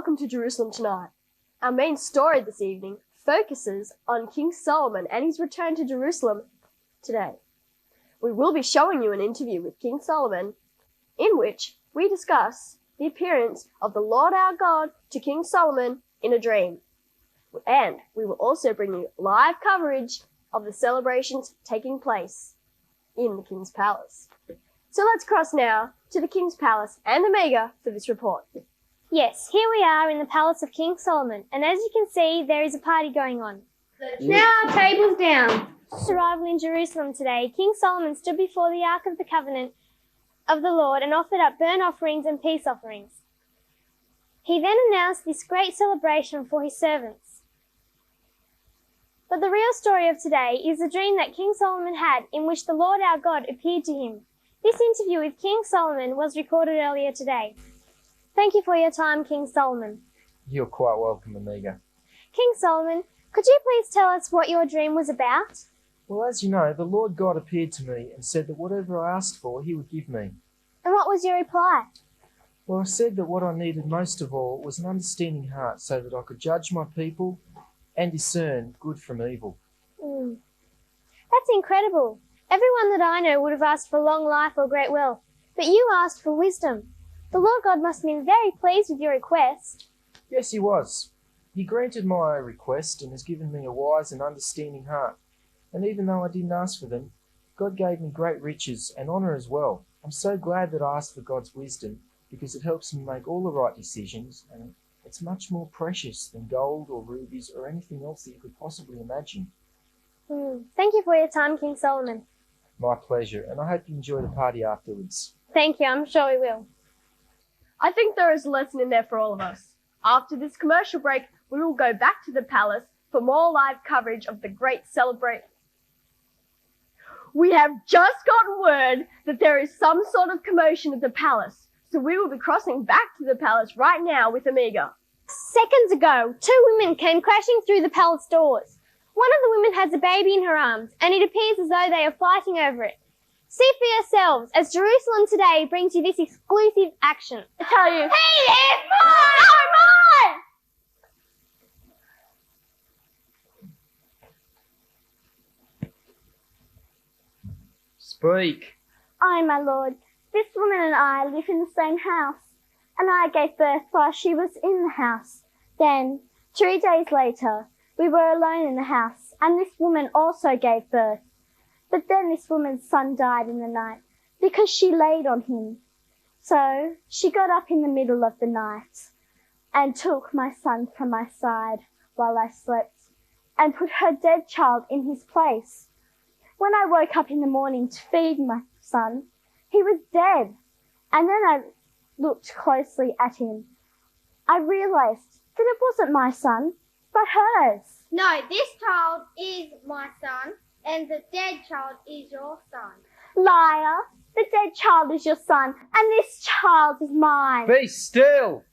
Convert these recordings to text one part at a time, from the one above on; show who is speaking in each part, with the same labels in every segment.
Speaker 1: welcome to Jerusalem tonight. Our main story this evening focuses on King Solomon and his return to Jerusalem today. We will be showing you an interview with King Solomon in which we discuss the appearance of the Lord our God to King Solomon in a dream. And we will also bring you live coverage of the celebrations taking place in the King's Palace. So let's cross now to the King's Palace and Omega for this report.
Speaker 2: Yes, here we are in the palace of King Solomon, and as you can see, there is a party going on.
Speaker 3: Now our table's down.
Speaker 2: His arrival in Jerusalem today, King Solomon stood before the Ark of the Covenant of the Lord and offered up burnt offerings and peace offerings. He then announced this great celebration for his servants. But the real story of today is the dream that King Solomon had in which the Lord our God appeared to him. This interview with King Solomon was recorded earlier today. Thank you for your time, King Solomon.
Speaker 4: You're quite welcome, Omega.
Speaker 2: King Solomon, could you please tell us what your dream was about?
Speaker 4: Well, as you know, the Lord God appeared to me and said that whatever I asked for, he would give me.
Speaker 2: And what was your reply?
Speaker 4: Well, I said that what I needed most of all was an understanding heart so that I could judge my people and discern good from evil.
Speaker 2: That's incredible. Everyone that I know would have asked for long life or great wealth, but you asked for wisdom. The Lord God must have been very pleased with your request.
Speaker 4: Yes, he was. He granted my request and has given me a wise and understanding heart. And even though I didn't ask for them, God gave me great riches and honour as well. I'm so glad that I asked for God's wisdom because it helps me make all the right decisions, and it's much more precious than gold or rubies or anything else that you could possibly imagine.
Speaker 2: Thank you for your time, King Solomon.
Speaker 4: My pleasure, and I hope you enjoy the party afterwards.
Speaker 2: Thank you, I'm sure we will.
Speaker 1: I think there is a lesson in there for all of us. After this commercial break, we will go back to the palace for more live coverage of the great celebration. We have just got word that there is some sort of commotion at the palace, so we will be crossing back to the palace right now with Omega.
Speaker 2: Seconds ago, two women came crashing through the palace doors. One of the women has a baby in her arms, and it appears as though they are fighting over it. See for yourselves as Jerusalem today brings you this exclusive action. I tell you, he is mine! Oh, mine!
Speaker 4: Speak.
Speaker 5: Aye, my lord, this woman and I live in the same house, and I gave birth while she was in the house. Then, 3 days later, we were alone in the house, and this woman also gave birth. But then this woman's son died in the night because she laid on him. So she got up in the middle of the night and took my son from my side while I slept and put her dead child in his place. When I woke up in the morning to feed my son, he was dead. And then I looked closely at him. I realized that it wasn't my son, but hers.
Speaker 3: No, this child is my son, and the dead child is your son.
Speaker 5: Liar! The dead child is your son, and this child is mine.
Speaker 4: Be still!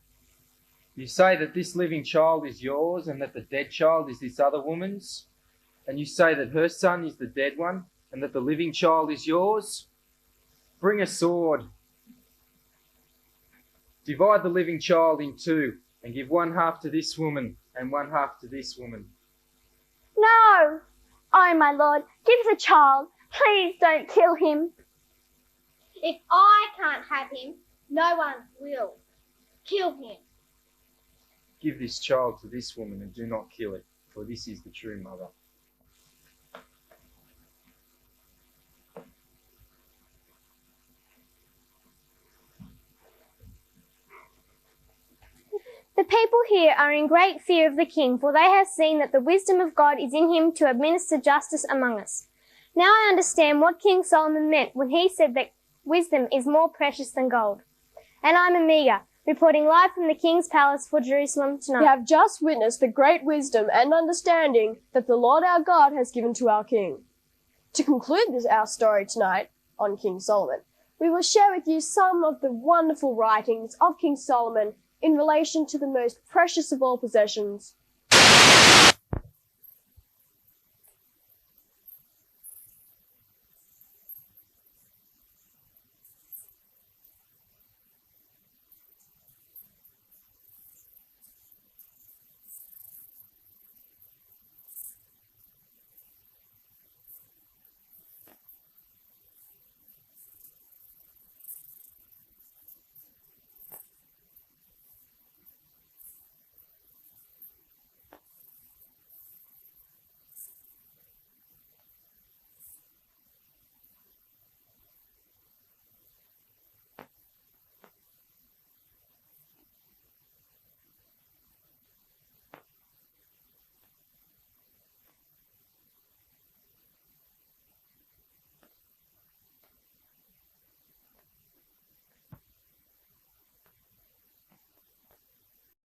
Speaker 4: You say that this living child is yours and that the dead child is this other woman's? And you say that her son is the dead one and that the living child is yours? Bring a sword. Divide the living child in two and give one half to this woman and one half to this woman.
Speaker 5: No! Oh, my lord, give the child. Please don't kill him.
Speaker 3: If I can't have him, no one will. Kill him.
Speaker 4: Give this child to this woman and do not kill it, for this is the true mother.
Speaker 2: The people here are in great fear of the king, for they have seen that the wisdom of God is in him to administer justice among us. Now I understand what King Solomon meant when he said that wisdom is more precious than gold. And I'm Omega, reporting live from the King's Palace for Jerusalem tonight.
Speaker 1: We have just witnessed the great wisdom and understanding that the Lord our God has given to our King. To conclude our story tonight on King Solomon, we will share with you some of the wonderful writings of King Solomon in relation to the most precious of all possessions,